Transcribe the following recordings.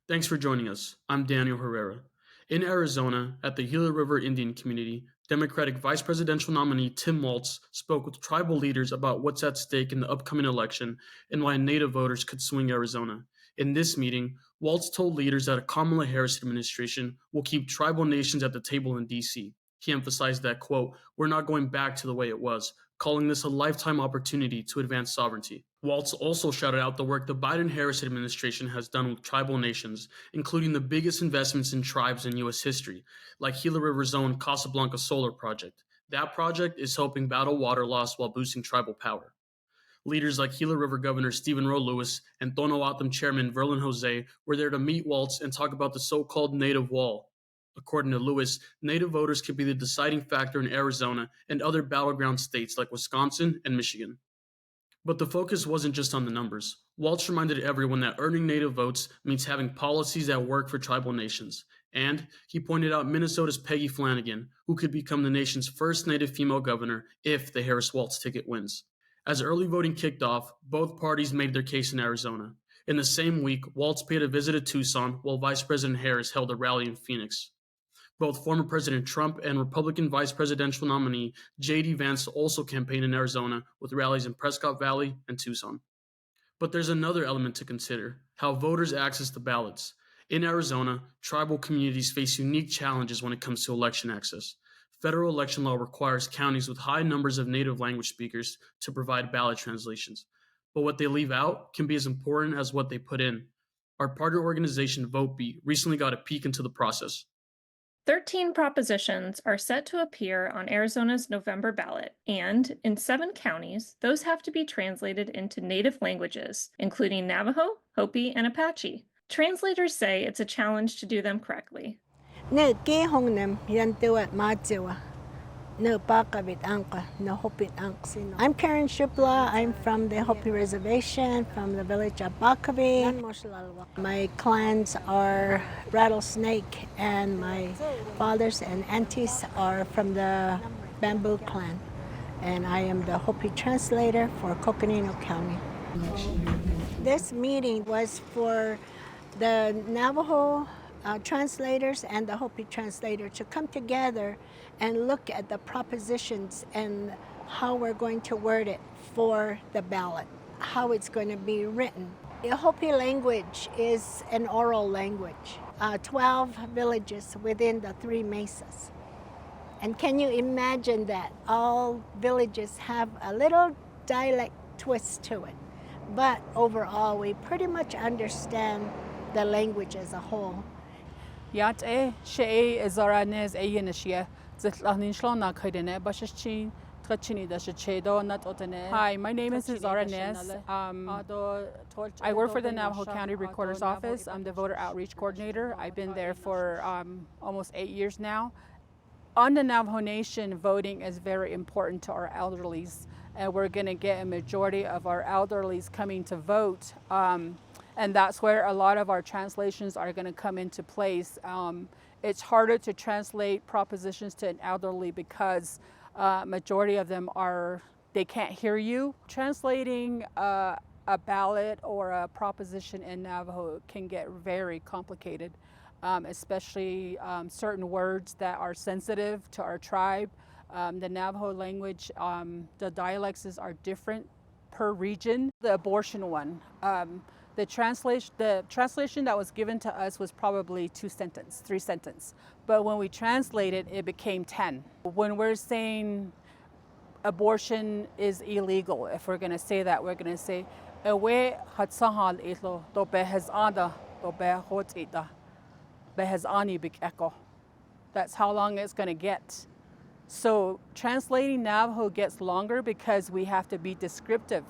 Thanks for joining us. I'm Daniel Herrera. In Arizona, at the Gila River Indian Community, Democratic Vice Presidential nominee Tim Walz spoke with tribal leaders about what's at stake in the upcoming election and why Native voters could swing Arizona. In this meeting, Waltz told leaders that a Kamala Harris administration will keep tribal nations at the table in D.C. He emphasized that, quote, we're not going back to the way it was, calling this a lifetime opportunity to advance sovereignty. Waltz also shouted out the work the Biden-Harris administration has done with tribal nations, including the biggest investments in tribes in U.S. history, like Gila River's own Casablanca Solar Project. That project is helping battle water loss while boosting tribal power. Leaders like Gila River Governor Stephen Roe Lewis and Tono Atom Chairman Verlin Jose were there to meet Waltz and talk about the so-called Native Wall. According to Lewis, Native voters could be the deciding factor in Arizona and other battleground states like Wisconsin and Michigan. But the focus wasn't just on the numbers. Waltz reminded everyone that earning Native votes means having policies that work for tribal nations. And he pointed out Minnesota's Peggy Flanagan, who could become the nation's first Native female governor if the Harris-Waltz ticket wins. As early voting kicked off, both parties made their case in Arizona. In the same week, Waltz paid a visit to Tucson while Vice President Harris held a rally in Phoenix. Both former President Trump and Republican vice presidential nominee J.D. Vance also campaigned in Arizona with rallies in Prescott Valley and Tucson. But there's another element to consider: how voters access the ballots. In Arizona, tribal communities face unique challenges when it comes to election access. Federal election law requires counties with high numbers of native language speakers to provide ballot translations. But what they leave out can be as important as what they put in. Our partner organization, VoteBeat, recently got a peek into the process. 13 propositions are set to appear on Arizona's November ballot, and in 7 counties, those have to be translated into native languages, including Navajo, Hopi, and Apache. Translators say it's a challenge to do them correctly. I'm Karen Shupla. I'm from the Hopi Reservation, from the village of Bakavi. My clans are Rattlesnake, and my fathers and aunties are from the Bamboo clan. And I am the Hopi translator for Coconino County. This meeting was for the Navajo translators and the Hopi translator to come together and look at the propositions and how we're going to word it for the ballot, how it's going to be written. The Hopi language is an oral language, 12 villages within the 3 mesas. And can you imagine that all villages have a little dialect twist to it? But overall, we pretty much understand the language as a whole. Hi, my name is Zara Nez. I work for the Navajo County Recorder's Office. I'm the voter outreach coordinator. I've been there for almost 8 years now. On the Navajo Nation, voting is very important to our elderlies, and we're going to get a majority of our elderlies coming to vote. And that's where a lot of our translations are going to come into place. It's harder to translate propositions to an elderly because majority of them they can't hear you. Translating a ballot or a proposition in Navajo can get very complicated, especially certain words that are sensitive to our tribe. The Navajo language, the dialects are different per region. The abortion one. The translation that was given to us was probably 3 sentences. But when we translated, it became 10. When we're saying abortion is illegal, if we're going to say that, we're going to say, that's how long it's going to get. So translating Navajo gets longer because we have to be descriptive.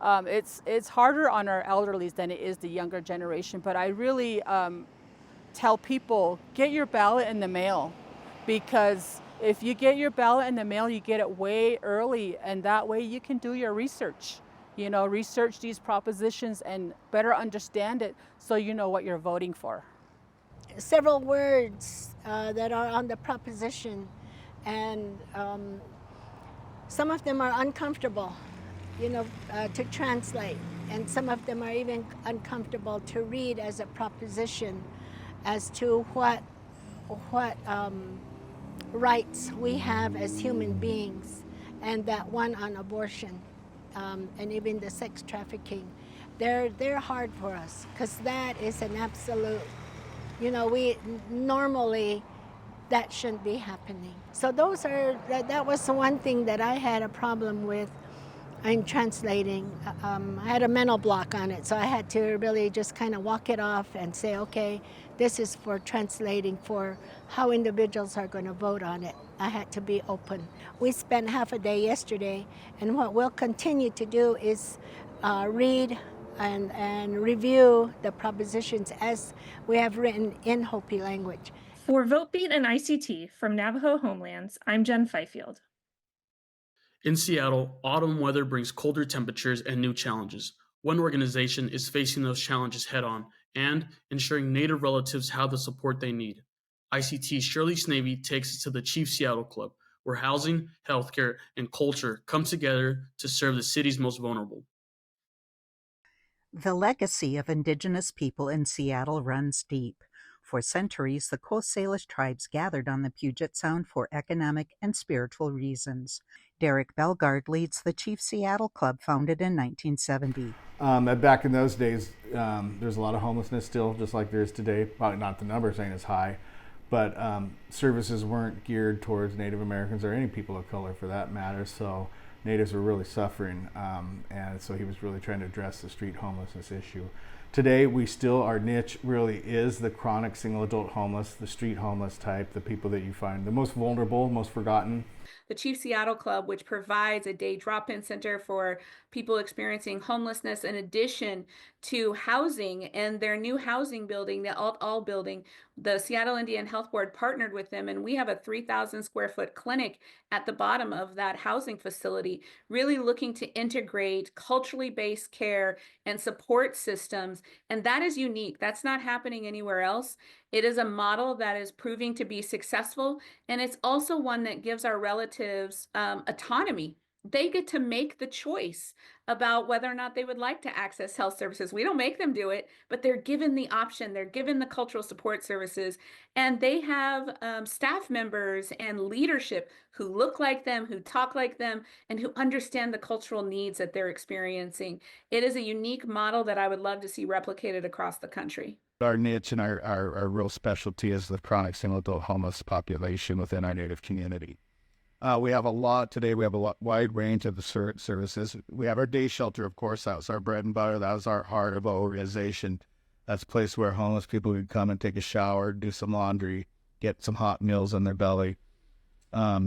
It's harder on our elderlies than it is the younger generation, but I really tell people, get your ballot in the mail, because if you get your ballot in the mail, you get it way early, and that way you can do your research. Research these propositions and better understand it so you know what you're voting for. Several words that are on the proposition, and some of them are uncomfortable, to translate. and some of them are even uncomfortable to read as a proposition as to what rights we have as human beings, and that one on abortion, and even the sex trafficking. They're hard for us because that is an absolute, we normally, that shouldn't be happening. So that was the one thing that I had a problem with in translating. I had a mental block on it, so I had to really just kind of walk it off and say, okay, this is for translating for how individuals are going to vote on it. I had to be open. We spent half a day yesterday, and what we'll continue to do is read and review the propositions as we have written in Hopi language. For VoteBeat and ICT from Navajo Homelands, I'm Jen Fifield. In Seattle, autumn weather brings colder temperatures and new challenges. One organization is facing those challenges head-on and ensuring Native relatives have the support they need. ICT's Shirley Sneve takes us to the Chief Seattle Club, where housing, healthcare, and culture come together to serve the city's most vulnerable. The legacy of Indigenous people in Seattle runs deep. For centuries, the Coast Salish tribes gathered on the Puget Sound for economic and spiritual reasons. Derek Belgard leads the Chief Seattle Club, founded in 1970. Back in those days, there's a lot of homelessness still, just like there is today. Probably not the numbers ain't as high, but services weren't geared towards Native Americans or any people of color for that matter. So Natives were really suffering, and so he was really trying to address the street homelessness issue. Today, our niche really is the chronic single adult homeless, the street homeless type, the people that you find the most vulnerable, most forgotten. The Chief Seattle Club, which provides a day drop-in center for people experiencing homelessness in addition to housing, and their new housing building, the Alt-All building, the Seattle Indian Health Board partnered with them, and we have a 3,000 square foot clinic at the bottom of that housing facility, really looking to integrate culturally based care and support systems. And that is unique. That's not happening anywhere else. It is a model that is proving to be successful, and it's also one that gives our relatives autonomy. They get to make the choice about whether or not they would like to access health services. We don't make them do it, but they're given the option. They're given the cultural support services, and they have staff members and leadership who look like them, who talk like them, and who understand the cultural needs that they're experiencing. It is a unique model that I would love to see replicated across the country. Our niche and our real specialty is the chronic single adult homeless population within our Native community. We have a wide range of the services. We have our day shelter, of course. That was our bread and butter. That was our heart of our organization. That's a place where homeless people can come and take a shower, do some laundry, get some hot meals in their belly,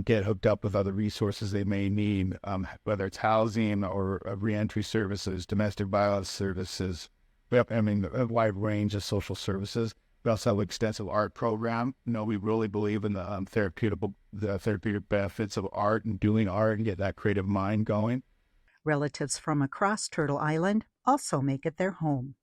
get hooked up with other resources they may need, whether it's housing or reentry services, domestic violence services. We have, a wide range of social services. We also have an extensive art program. We really believe in the therapeutic benefits of art and doing art and get that creative mind going. Relatives from across Turtle Island also make it their home.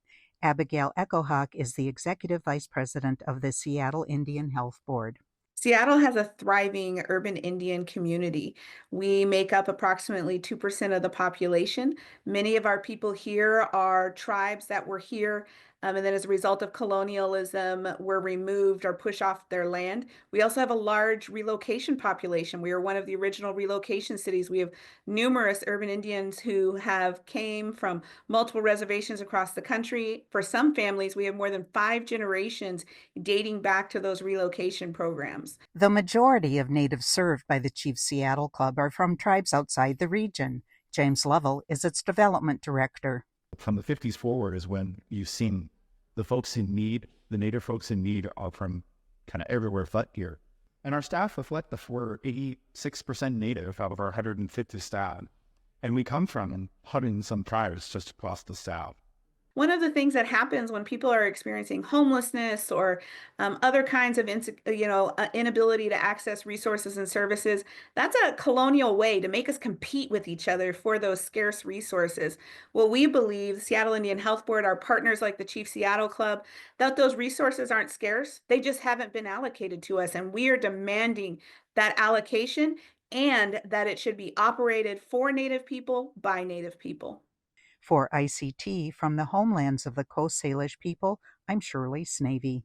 Abigail Echohawk is the Executive Vice President of the Seattle Indian Health Board. Seattle has a thriving urban Indian community. We make up approximately 2% of the population. Many of our people here are tribes that were here, and then as a result of colonialism, were removed or pushed off their land. We also have a large relocation population. We are one of the original relocation cities. We have numerous urban Indians who have came from multiple reservations across the country. For some families, we have more than 5 generations dating back to those relocation programs. The majority of natives served by the Chief Seattle Club are from tribes outside the region. James Lovell is its development director. From the 50s forward is when you've seen the folks in need, the Native folks in need are from kind of everywhere but here. And our staff reflect that we're 86% Native out of our 150 staff. And we come from 100 and some tribes just across the South. One of the things that happens when people are experiencing homelessness or other kinds of inability to access resources and services, that's a colonial way to make us compete with each other for those scarce resources. Well, we believe, the Seattle Indian Health Board, our partners like the Chief Seattle Club, that those resources aren't scarce. They just haven't been allocated to us, and we are demanding that allocation and that it should be operated for Native people by Native people. For ICT from the homelands of the Coast Salish people, I'm Shirley Sneve.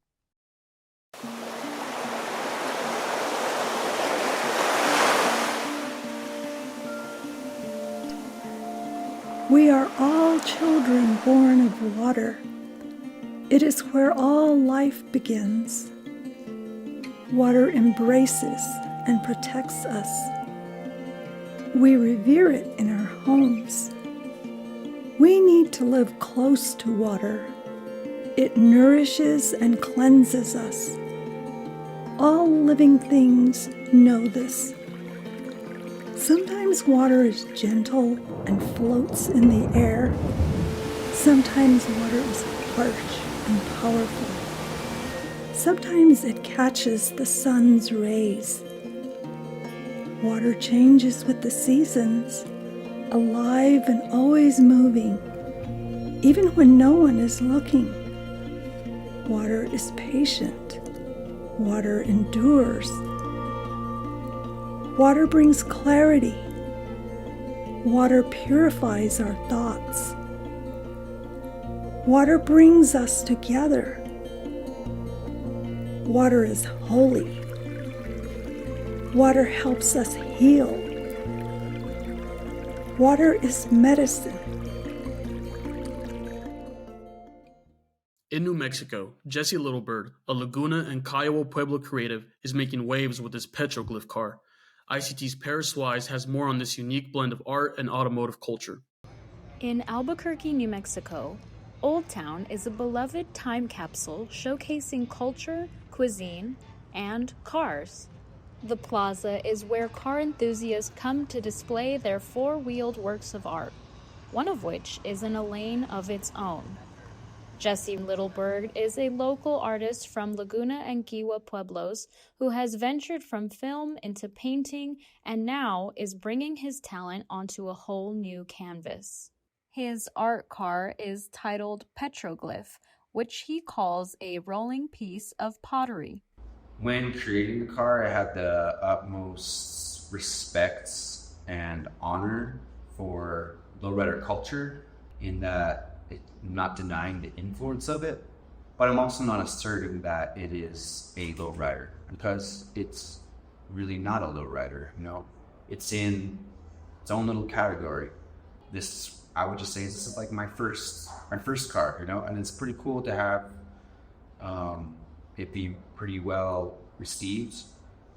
We are all children born of water. It is where all life begins. Water embraces and protects us. We revere it in our homes. We need to live close to water. It nourishes and cleanses us. All living things know this. Sometimes water is gentle and floats in the air. Sometimes water is harsh and powerful. Sometimes it catches the sun's rays. Water changes with the seasons, alive and always moving, even when no one is looking. Water is patient. Water endures. Water brings clarity. Water purifies our thoughts. Water brings us together. Water is holy. Water helps us heal. Water is medicine. In New Mexico, Jesse Littlebird, a Laguna and Kiowa Pueblo creative, is making waves with his Petroglyph Car. ICT's Paris Wise has more on this unique blend of art and automotive culture. In Albuquerque, New Mexico, Old Town is a beloved time capsule showcasing culture, cuisine, and cars. The plaza is where car enthusiasts come to display their four-wheeled works of art, one of which is in a lane of its own. Jesse Littlebird is a local artist from Laguna and Kiowa Pueblos who has ventured from film into painting and now is bringing his talent onto a whole new canvas. His art car is titled Petroglyph, which he calls a rolling piece of pottery. When creating the car, I had the utmost respect and honor for lowrider culture in that I'm not denying the influence of it, but I'm also not asserting that it is a lowrider because it's really not a lowrider, you know? It's in its own little category. This, I would just say, this is like my first car, you know? And it's pretty cool to have it be pretty well received,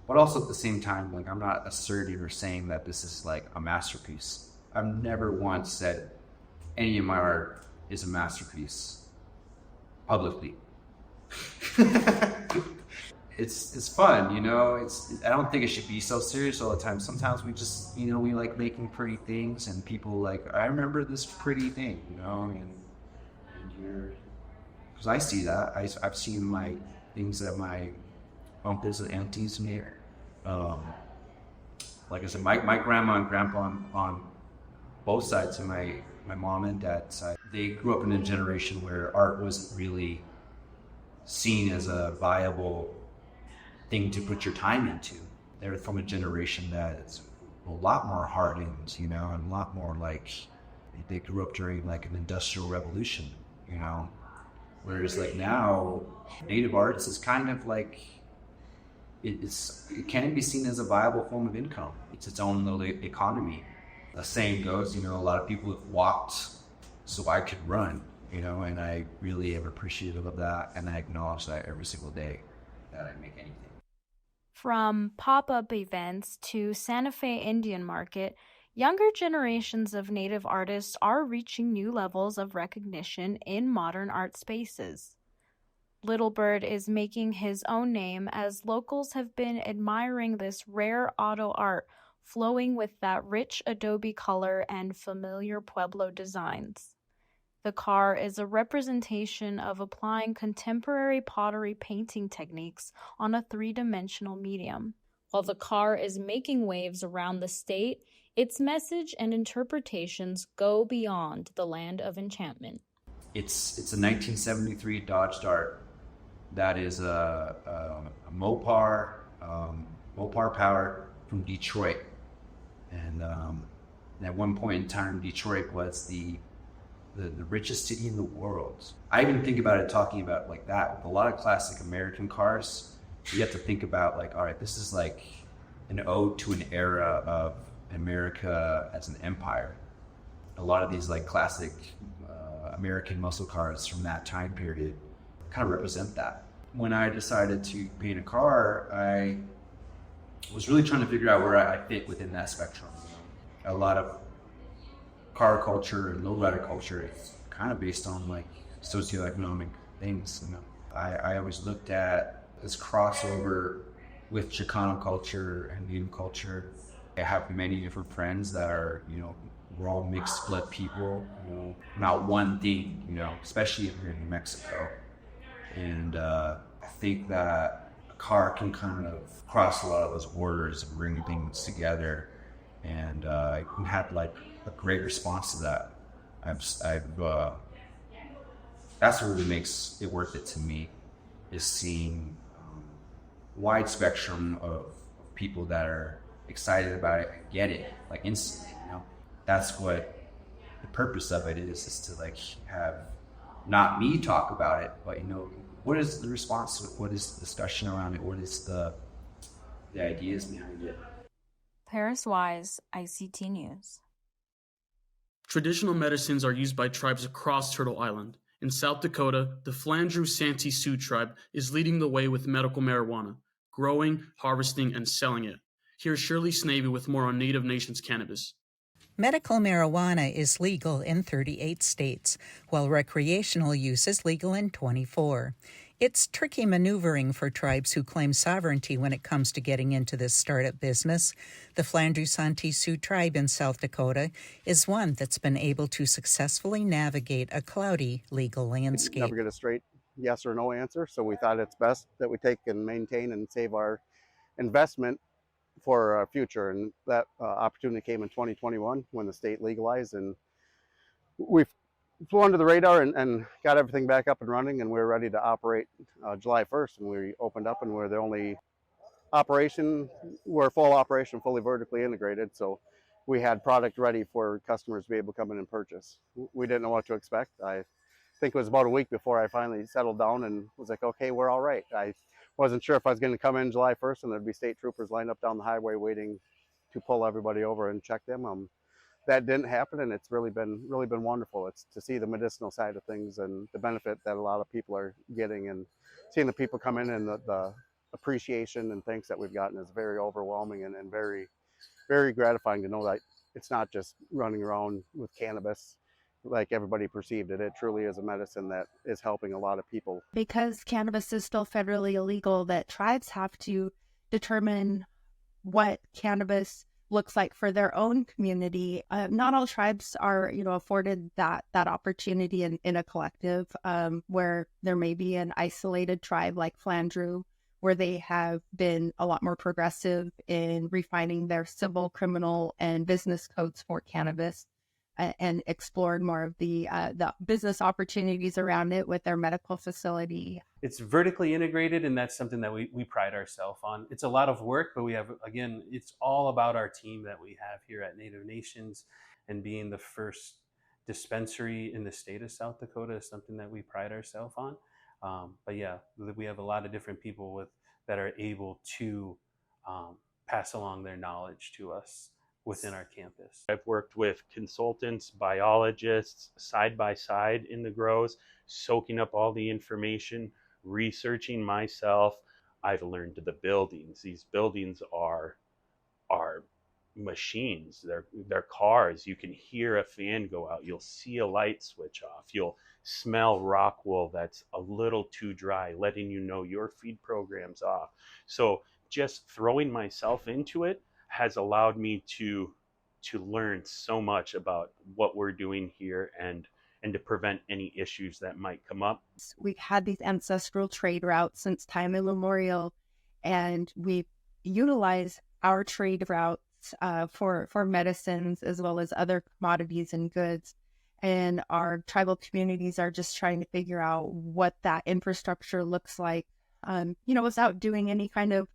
but also at the same time, like, I'm not asserting or saying that this is like a masterpiece. I've never once said any of my art is a masterpiece publicly. It's fun, you know. I don't think it should be so serious all the time. Sometimes we just, you know, we like making pretty things, and people like, I remember this pretty thing, you know, and you're, because I see that. I've seen my things that my uncles and aunties made. Like I said, my grandma and grandpa on both sides of my mom and dad's side, they grew up in a generation where art wasn't really seen as a viable thing to put your time into. They're from a generation that's a lot more hardened, you know, and a lot more like, they grew up during like an industrial revolution, you know. Whereas like now, native arts is kind of like, it can be seen as a viable form of income. It's its own little economy. The saying goes, you know, a lot of people have walked so I could run, you know, and I really am appreciative of that, and I acknowledge that every single day that I make anything. From pop-up events to Santa Fe Indian Market, younger generations of Native artists are reaching new levels of recognition in modern art spaces. Littlebird is making his own name as locals have been admiring this rare auto art flowing with that rich adobe color and familiar Pueblo designs. The car is a representation of applying contemporary pottery painting techniques on a three-dimensional medium. While the car is making waves around the state, its message and interpretations go beyond the land of enchantment. It's a 1973 Dodge Dart that is a Mopar powered from Detroit. And at one point in time, Detroit was the the richest city in the world. I even think about it talking about like that. With a lot of classic American cars, you have to think about like, all right, this is like an ode to an era of America as an empire. A lot of these like classic American muscle cars from that time period kind of represent that. When I decided to paint a car, I was really trying to figure out where I fit within that spectrum. A lot of car culture and lowrider culture is kind of based on like socioeconomic things. I always looked at this crossover with Chicano culture and Native culture. I have many different friends that are, we're all mixed blood people, not one thing, especially here in New Mexico. And I think that a car can kind of cross a lot of those borders and bring things together. And I had like a great response to that. That's what really makes it worth it to me, is seeing wide spectrum of people that are excited about it and get it like instantly. That's what the purpose of it is to like have not me talk about it, but what is the response to it? What is the discussion around it? What is the ideas behind it? Paris Wise, ICT News. Traditional medicines are used by tribes across Turtle Island. In South Dakota, the Flandreau Santee Sioux tribe is leading the way with medical marijuana, growing, harvesting, and selling it. Here's Shirley Sneve with more on Native Nations cannabis. Medical marijuana is legal in 38 states, while recreational use is legal in 24. It's tricky maneuvering for tribes who claim sovereignty when it comes to getting into this startup business. The Flandreau Santee Sioux tribe in South Dakota is one that's been able to successfully navigate a cloudy legal landscape. Never get a straight yes or no answer, so we thought it's best that we take and maintain and save our investment for our future. And that opportunity came in 2021 when the state legalized, and we flew under the radar and got everything back up and running, and we were ready to operate July 1st, and we opened up, and we're the only operation, we're full operation, fully vertically integrated, so we had product ready for customers to be able to come in and purchase. We didn't know what to expect. I think it was about a week before I finally settled down and was like, okay, we're all right. I wasn't sure if I was going to come in July 1st and there'd be state troopers lined up down the highway waiting to pull everybody over and check them. That didn't happen, and it's really been wonderful. It's to see the medicinal side of things and the benefit that a lot of people are getting, and seeing the people come in and the appreciation and thanks that we've gotten is very overwhelming and very, very gratifying to know that it's not just running around with cannabis like everybody perceived it. It truly is a medicine that is helping a lot of people. Because cannabis is still federally illegal, that tribes have to determine what cannabis looks like for their own community. Not all tribes are, afforded that opportunity in a collective, where there may be an isolated tribe like Flandreau, where they have been a lot more progressive in refining their civil, criminal, and business codes for cannabis, and explored more of the business opportunities around it with their medical facility. It's vertically integrated, and that's something that we pride ourselves on. It's a lot of work, but it's all about our team that we have here at Native Nations, and being the first dispensary in the state of South Dakota is something that we pride ourselves on. But yeah, we have a lot of different people that are able to pass along their knowledge to us within our campus. I've worked with consultants, biologists, side by side in the grows, soaking up all the information, researching myself. I've learned the buildings. These buildings are machines. They're cars. You can hear a fan go out. You'll see a light switch off. You'll smell rock wool that's a little too dry, letting you know your feed program's off. So just throwing myself into it has allowed me to learn so much about what we're doing here and to prevent any issues that might come up. We've had these ancestral trade routes since time immemorial, and we've utilized our trade routes for medicines as well as other commodities and goods. And our tribal communities are just trying to figure out what that infrastructure looks like, without doing any kind of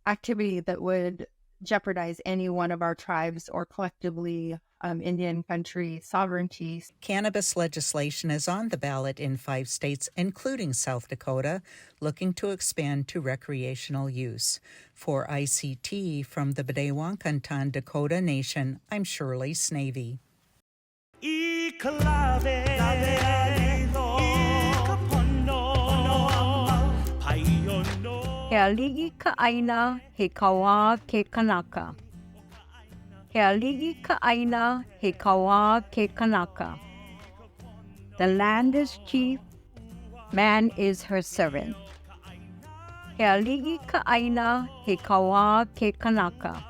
activity that would jeopardize any one of our tribes or collectively Indian country sovereignty. Cannabis legislation is on the ballot in 5 states, including South Dakota, looking to expand to recreational use. For ICT from the Bdewankantan Dakota Nation, I'm Shirley Sneve. He alii ka aina he kawa ke kanaka. He alii ka aina he kawa ke kanaka. The land is chief, man is her servant. He alii ka aina he kawa ke kanaka.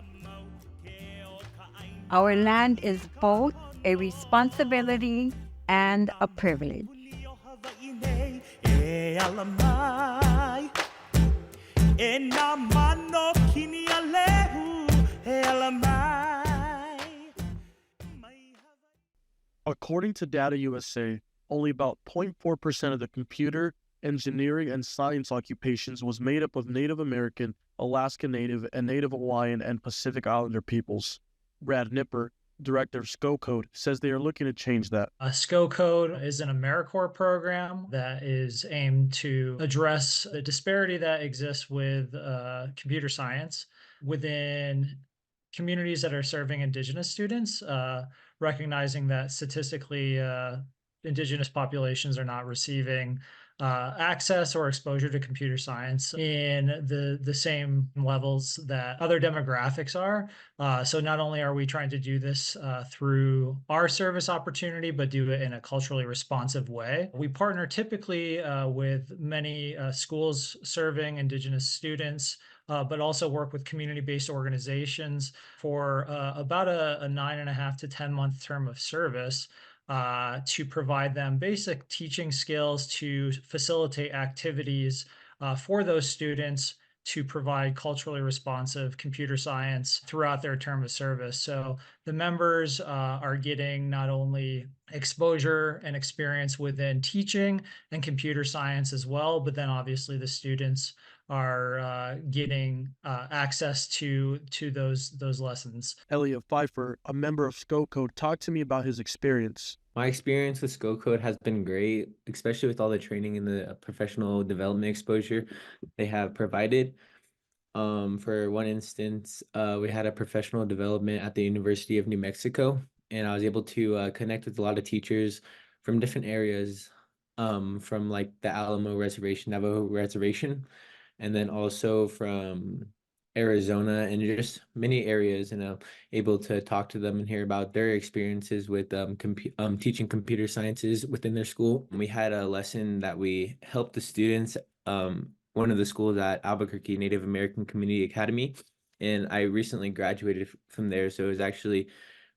Our land is both a responsibility and a privilege. According to Data USA, only about 0.4% of the computer, engineering, and science occupations was made up of Native American, Alaska Native, and Native Hawaiian and Pacific Islander peoples. Brad Nipper, director of Skocode, says they are looking to change that. Skocode is an AmeriCorps program that is aimed to address the disparity that exists with computer science within communities that are serving Indigenous students, recognizing that statistically Indigenous populations are not receiving access or exposure to computer science in the same levels that other demographics are. So not only are we trying to do this through our service opportunity, but do it in a culturally responsive way. We partner typically with many schools serving Indigenous students, but also work with community-based organizations for about a 9.5 to 10-month term of service to provide them basic teaching skills to facilitate activities for those students to provide culturally responsive computer science throughout their term of service. So the members are getting not only exposure and experience within teaching and computer science as well, but then obviously the students are getting access to those lessons. Elliot Pfeiffer, a member of Skocode, talked to me about his experience. My experience with Skocode has been great, especially with all the training and the professional development exposure they have provided. For one instance, we had a professional development at the University of New Mexico, and I was able to connect with a lot of teachers from different areas, from like the Alamo Reservation, Navajo Reservation, and then also from Arizona and just many areas, and able to talk to them and hear about their experiences with teaching computer sciences within their school. We had a lesson that we helped the students, one of the schools at Albuquerque Native American Community Academy, and I recently graduated from there, so it was actually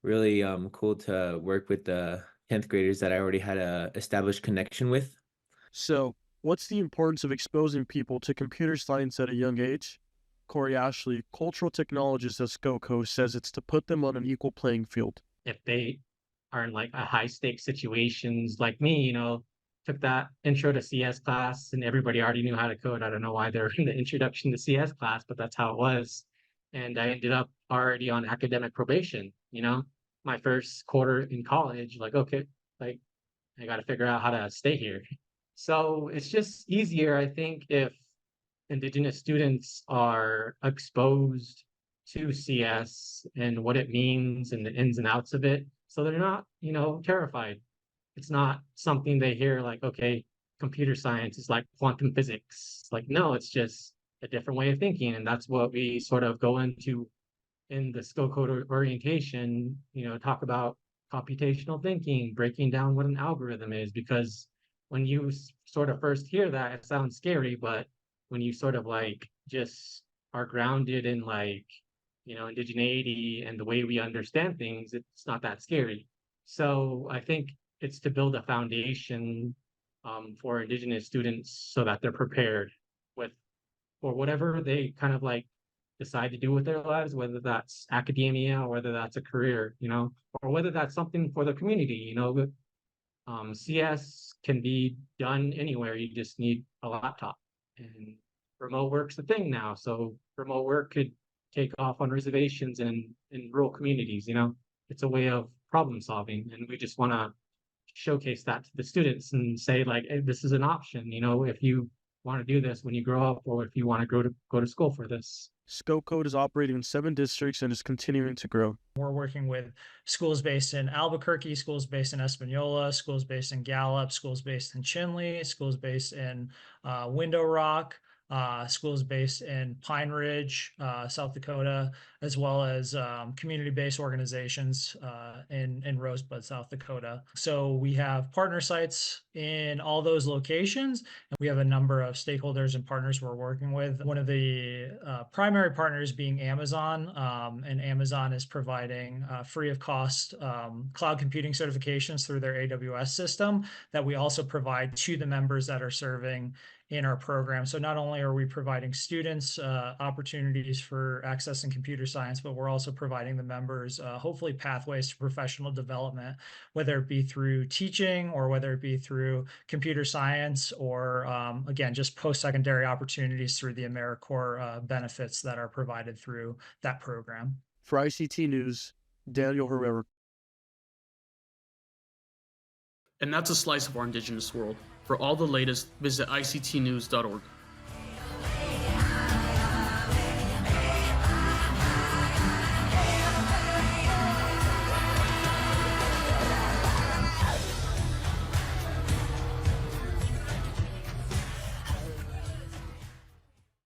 really cool to work with the 10th graders that I already had a established connection with. So, what's the importance of exposing people to computer science at a young age? Corey Ashley, cultural technologist at Skocode, says it's to put them on an equal playing field. If they are in like a high stakes situations like me, took that intro to CS class and everybody already knew how to code. I don't know why they're in the introduction to CS class, but that's how it was. And I ended up already on academic probation, my first quarter in college, okay, I got to figure out how to stay here. So it's just easier, I think, if Indigenous students are exposed to CS and what it means and the ins and outs of it. So they're not, terrified. It's not something they hear like, okay, computer science is like quantum physics. It's like, no, it's just a different way of thinking. And that's what we sort of go into in the Skocode orientation, talk about computational thinking, breaking down what an algorithm is, because when you sort of first hear that, it sounds scary, but when you sort of just are grounded in indigeneity and the way we understand things, it's not that scary. So I think it's to build a foundation for Indigenous students so that they're prepared for whatever they kind of decide to do with their lives, whether that's academia or whether that's a career, or whether that's something for the community, CS can be done anywhere. You just need a laptop, and remote work's a thing now. So remote work could take off on reservations and in rural communities. It's a way of problem solving. And we just want to showcase that to the students and say, like, hey, this is an option, if you want to do this when you grow up, or if you want to go to school for this. Skocode is operating in 7 districts and is continuing to grow. We're working with schools based in Albuquerque, schools based in Espanola, schools based in Gallup, schools based in Chinle, schools based in Window Rock, schools based in Pine Ridge, South Dakota, as well as community-based organizations in Rosebud, South Dakota. So we have partner sites in all those locations, and we have a number of stakeholders and partners we're working with. One of the primary partners being Amazon, and Amazon is providing free of cost cloud computing certifications through their AWS system that we also provide to the members that are serving in our program. So not only are we providing students opportunities for accessing computer science, but we're also providing the members hopefully pathways to professional development, whether it be through teaching or whether it be through computer science, or again, just post-secondary opportunities through the AmeriCorps benefits that are provided through that program. For ICT News, Daniel Herrera. And that's a slice of our Indigenous world. For all the latest, visit ictnews.org.